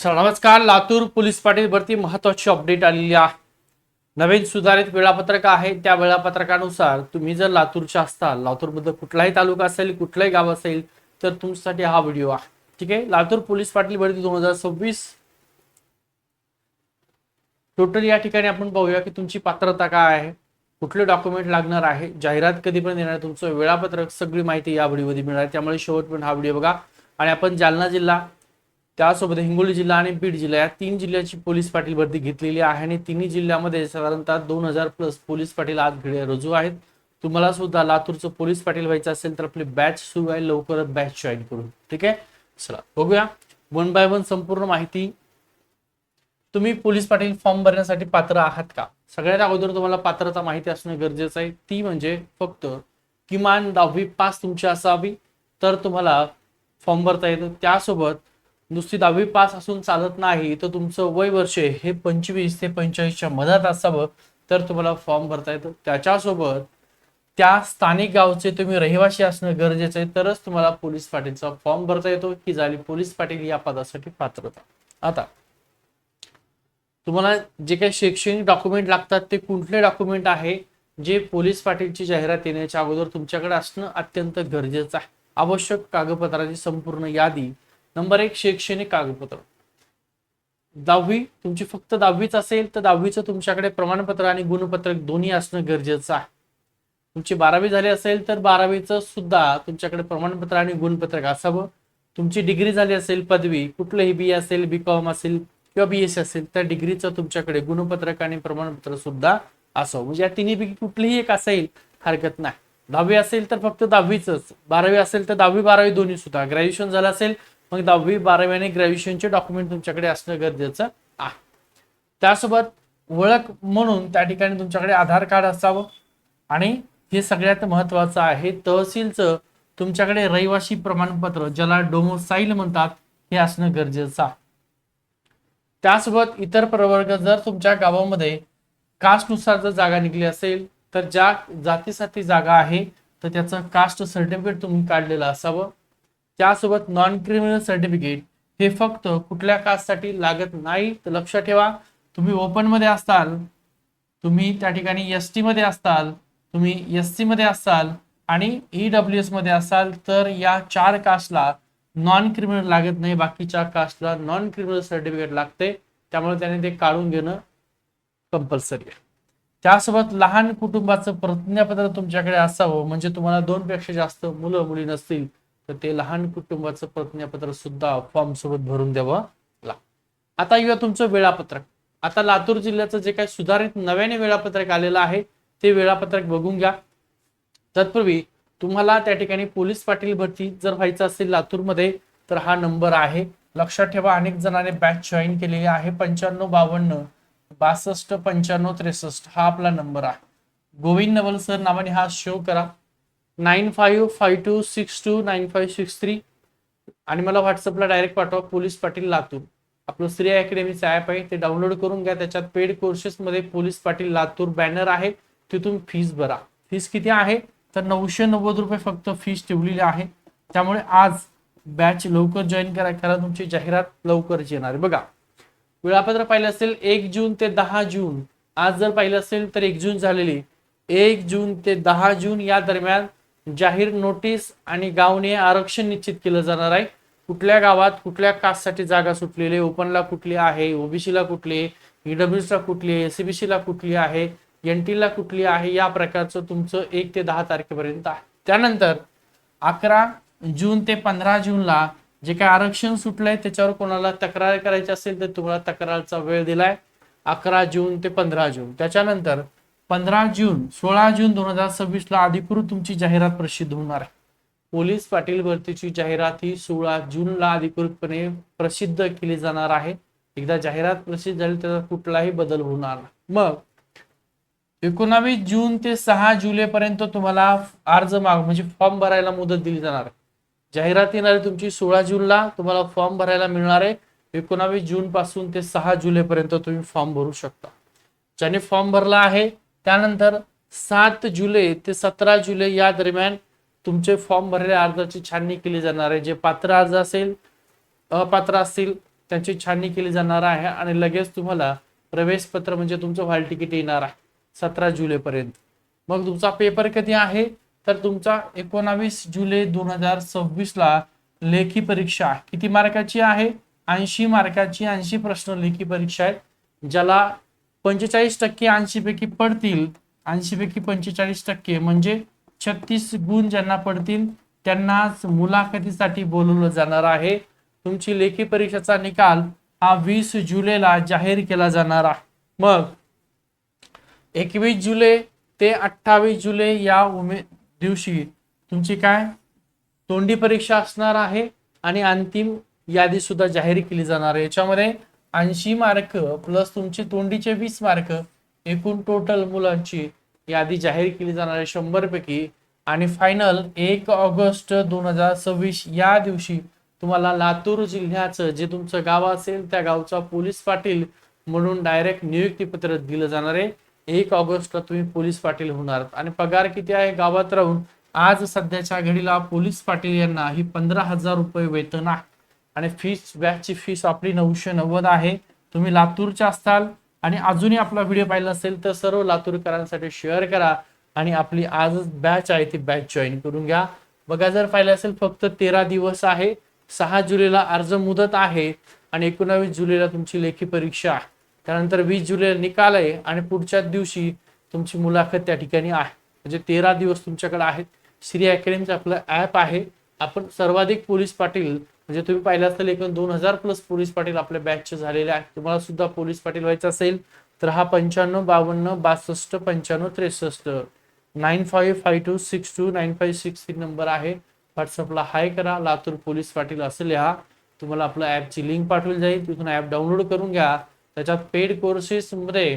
नमस्कार. लातूर पोलीस पाटील भरती महत्वाची अपडेट आलेली आहे. नवीन सुधारित वेळापत्रक आहे. त्या वेळापत्रकानुसार तुम्ही जर लातूरच्या असताल, लातूरमध्ये कुठलाही तालुका असेल, कुठलाही गाव असेल, तर तुमच्यासाठी हा व्हिडिओ आहे. ठीक आहे. लातूर पोलीस पाटील भरती 2026 टोटल या ठिकाणी आपण पाहूया की तुमची पात्रता काय आहे, कुठले डॉक्युमेंट लागणार आहे, जाहिरात कधीपर्यंत येणार, तुमचं वेळापत्रक, सगळी माहिती या व्हिडिओमध्ये मिळणार आहे. त्यामुळे शेवटपर्यंत हा व्हिडिओ बघा. आणि आपण जालना जिल्हा, त्यासोबत हिंगोली जिल्हा आणि बीड जिल्हा या 3 जिल्ह्याची पोलीस पाटील भरती घेतलेली आहे. आणि तिन्ही जिल्ह्यामध्ये साधारणतः 2000 प्लस पोलीस पाटील आज रुजू आहेत. तुम्हाला सुद्धा लातूरचं पोलीस पाटील व्हायचं असेल तर आपली बॅच सुरू आहे, लवकरच बॅच जॉईन करू. ठीक आहे. चला बघूया वन बाय वन संपूर्ण माहिती. तुम्ही पोलीस पाटील फॉर्म भरण्यासाठी पात्र आहात का? सगळ्यात अगोदर तुम्हाला पात्रता माहिती असणं गरजेचं आहे. ती म्हणजे फक्त किमान 10वी पास तुमची असावी तर तुम्हाला फॉर्म भरता येतं. त्यासोबत नुसती 10वी पास असून चालत नाही, तर तुमचं वय वर्ष हे 25 ते 45च्या मधात असावं तर तुम्हाला फॉर्म भरता येतं. त्याच्यासोबत त्या स्थानिक गावचे तुम्ही रहिवासी असणं गरजेचं आहे, तरच तुम्हाला पोलीस पाटीलचा फॉर्म भरता येतो. की झाली पोलीस पाटील या पदासाठी पात्रता. आता तुम्हाला जे काही शैक्षणिक डॉक्युमेंट लागतात ते कुठले डॉक्युमेंट आहे जे पोलीस पाटीलची जाहिरात येण्याच्या अगोदर तुमच्याकडे असणं अत्यंत गरजेचं आहे. आवश्यक कागदपत्रांची संपूर्ण यादी. नंबर 1 शैक्षणिक कागदपत्र. 10वी तुमची फक्त 10वीच असेल तर 10वीचं तुमच्याकडे प्रमाणपत्र आणि गुणपत्रक दोन्ही असणं गरजेचं आहे. तुमची 12वी झाली असेल तर 12वीचं सुद्धा तुमच्याकडे प्रमाणपत्र आणि गुणपत्रक असावं. तुमची डिग्री झाली असेल, पदवी कुठलंही बी असेल, बीकॉम असेल किंवा बीएससी असेल तर डिग्रीचं तुमच्याकडे गुणपत्रक आणि प्रमाणपत्र सुद्धा असावं. म्हणजे या तिन्हीपैकी कुठलीही एक असेल हरकत नाही. 10वी असेल तर फक्त 10वीच, 12वी असेल तर 10वी 12वी दोन्ही सुद्धा, ग्रॅज्युएशन झालं असेल मग 10वी 12वी आणि ग्रॅज्युएशनचे डॉक्युमेंट तुमच्याकडे असणं गरजेचं आहे. त्यासोबत ओळख म्हणून त्या ठिकाणी तुमच्याकडे आधार कार्ड असावं. आणि हे सगळ्यात महत्वाचं आहे, तहसीलचं तुमच्याकडे रहिवासी प्रमाणपत्र, ज्याला डोमोसाईल म्हणतात, हे असणं गरजेचं आहे. त्यासोबत इतर प्रवर्ग, जर तुमच्या गावामध्ये कास्टनुसार जर जागा निघली असेल तर ज्या जातीसाठी जागा आहे तर त्याचं कास्ट सर्टिफिकेट तुम्ही काढलेलं असावं. त्यासोबत नॉन क्रिमिनल सर्टिफिकेट हे फक्त कुठल्या कास्टसाठी लागत नाही. तर लक्षात ठेवा, तुम्ही ओपन मध्ये असताल, तुम्ही त्या ठिकाणी एसटी मध्ये असताल, तुम्ही एससी मध्ये असाल आणि ईडब्ल्यूएस मध्ये असाल तर या 4 कास्टला नॉन क्रिमिनल लागत नाही. बाकीच्या कास्टला नॉन क्रिमिनल सर्टिफिकेट लागते. त्यामुळे त्याने ते काढून घेणं कंपल्सरी आहे. त्यासोबत लहान कुटुंबाचं प्रतिज्ञापत्र तुमच्याकडे असावं. म्हणजे तुम्हाला 2 पेक्षा जास्त मुलं मुली नसतील तर ते लहान कुटुंबाचं प्रतिज्ञापत्र सुद्धा फॉर्म सोबत भरून द्यावं लागतं. आता येऊया तुमचं वेळापत्रक. आता लातूर जिल्ह्याचं जे काही सुधारित नव्याने वेळापत्रक आलेलं आहे ते वेळापत्रक बघून घ्या. तत्पूर्वी तुम्हाला त्या ठिकाणी पोलीस पाटील भरती जर व्हायचं असेल लातूरमध्ये तर हा नंबर आहे. लक्षात ठेवा, अनेक जणांनी बॅच जॉईन केलेली आहे. 9552 62 95 63 हा आपला नंबर आहे. गोविंद नवल सर नावाने हा सेव्ह करा. 9552629563 आणि मला व्हॉट्सअपला डायरेक्ट पाठवा. पोलीस पाटील लातूर आपलं श्रेय अकॅडमीचं ॲप आहे, ते डाउनलोड करून घ्या. त्याच्यात पेड कोर्सेस मध्ये पोलीस पाटील लातूर बॅनर आहे, तिथून फीस भरा. फीस किती आहे तर 990 रुपये फक्त फीस ठेवलेली आहे. त्यामुळे आज बॅच लवकर जॉईन करा, कारण तुमची जाहिरात लवकरच येणार आहे. बघा, वेळापत्रक पाहिलं असेल 1 जून ते 10 जून. आज जर पाहिलं असेल तर 1 जून झालेली. 1 जून ते 10 जून या दरम्यान जाहीर नोटीस आणि गावने आरक्षण निश्चित केलं जाणार आहे. कुठल्या गावात कुठल्या कास्टसाठी जागा सुटलेली, ओपनला कुठली आहे, ओबीसीला कुठली, ईडब्ल्यूएसला कुठली आहे, एससीबीसीला कुठली आहे, एनटीला कुठली आहे, या प्रकारचं तुमचं 1 ते 10 तारखेपर्यंत आहे. त्यानंतर 11 जून ते 15 जूनला जे काही आरक्षण सुटलंय त्याच्यावर कोणाला तक्रार करायची असेल तर तुम्हाला तक्रारचा वेळ दिलाय 11 जून ते 15 जून. त्याच्यानंतर 15 जून 16 जून 2026 ला अधिकृत तुमची जाहिरात प्रसिद्ध होणार आहे. पोलीस पाटील भरतीची जाहिरात ही 16 जूनला अधिकृतपणे प्रसिद्ध केली जाणार आहे. एकदा जाहिरात प्रसिद्ध झाली त्याचा कुठलाही बदल होणार नाही. मग 19 जून ते 6 जुलै पर्यंत तुम्हाला अर्ज म्हणजे फॉर्म भरायला मुदत दिली जाणार आहे. जाहिरात येणार आहे तुमची 16 जूनला, तुम्हाला फॉर्म भरायला मिळणार आहे 19 जून पासून ते 6 जुलै पर्यंत तुम्ही फॉर्म भरू शकता. ज्याने फॉर्म भरला आहे त्यानंतर 7 जुलै ते 17 जुलै या दरम्यान तुमचे फॉर्म भरलेल्या अर्जाची छाननी केली जाणार आहे. जे पात्र अर्ज असेल, अपात्र असतील त्यांची छाननी केली जाणार आहे आणि लगेच तुम्हाला प्रवेश पत्र म्हणजे तुमचं हॉल तिकीट येणार आहे 17 जुलैपर्यंत. मग तुमचा पेपर कधी आहे तर तुमचा 19 जुलै 2026 ला लेखी परीक्षा आहे. किती मार्काची आहे? 80 मार्काची. 80 प्रश्न लेखी परीक्षा आहे. ज्याला 45% 80 पैकी पडतील, 80 पैकी 45% म्हणजे 36 गुण ज्यांना पडतील त्यांनाच मुलाखतीसाठी बोलवलं जाणार आहे. तुमची लेखी परीक्षेचा निकाल हा 20 जुलैला जाहीर केला जाणार आहे. मग 21 जुलै ते 28 जुलै या दिवशी तुमची काय तोंडी परीक्षा असणार आहे आणि अंतिम यादी सुद्धा जाहीर केली जाणार आहे. याच्यामध्ये 80 मार्क प्लस तुमचे तोंडीचे 20 मार्क एकूण टोटल मुलांची यादी जाहीर केली जाणार आहे 100 पैकी. आणि फायनल 1 ऑगस्ट 2026 या दिवशी तुम्हाला लातूर जिल्ह्याचं जे तुमचं गाव असेल त्या गावचा पोलीस पाटील म्हणून डायरेक्ट नियुक्तीपत्र दिलं जाणार आहे. 1 ऑगस्टला तुम्ही पोलीस पाटील होणार. आणि पगार किती आहे गावात राहून आज सध्याच्या घडीला पोलीस पाटील यांना ही 15,000 रुपये वेतन आहे. आणि फीस बॅचची फीस आपली 990 आहे. तुम्ही लातूरचे असाल आणि अजूनही आपला व्हिडिओ पाहिला असेल तर सर्व लातूरकरांसाठी शेअर करा आणि आपली आजच बॅच आहे ती बॅच जॉईन करून घ्या. बघा जर पाहिलं असेल फक्त 13 दिवस आहे. 6 जुलैला अर्ज मुदत आहे आणि 19 जुलैला तुमची लेखी परीक्षा आहे. त्यानंतर 20 जुलैला निकाल आहे आणि पुढच्या दिवशी तुमची मुलाखत त्या ठिकाणी आहे. म्हणजे 13 दिवस तुमच्याकडे आहेत. श्री अकॅडमीचं आपलं ऍप आहे. आपण सर्वाधिक पोलीस पाटील म्हणजे तुम्ही पाहिलं असेल एकूण 2000 प्लस पोलीस पाटील आपल्या बॅचचे झालेले आहेत. तुम्हाला सुद्धा पोलीस पाटील व्हायचं असेल तर हा 95 52 62 95 63 9552629563 नंबर आहे. व्हॉट्सअपला हाय करा. लातूर पोलीस पाटील असं लिहा. तुम्हाला आपलं ऍपची लिंक पाठवली जाईल. तिथून ऍप डाउनलोड करून घ्या. त्याच्यात पेड कोर्सेस मध्ये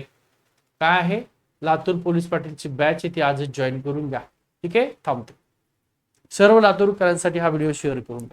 काय आहे लातूर पोलीस पाटीलची बॅच आहे ती आजच जॉईन करून घ्या. ठीक आहे थांबतो. सर्व लातूरकरांसाठी हा व्हिडिओ शेअर करून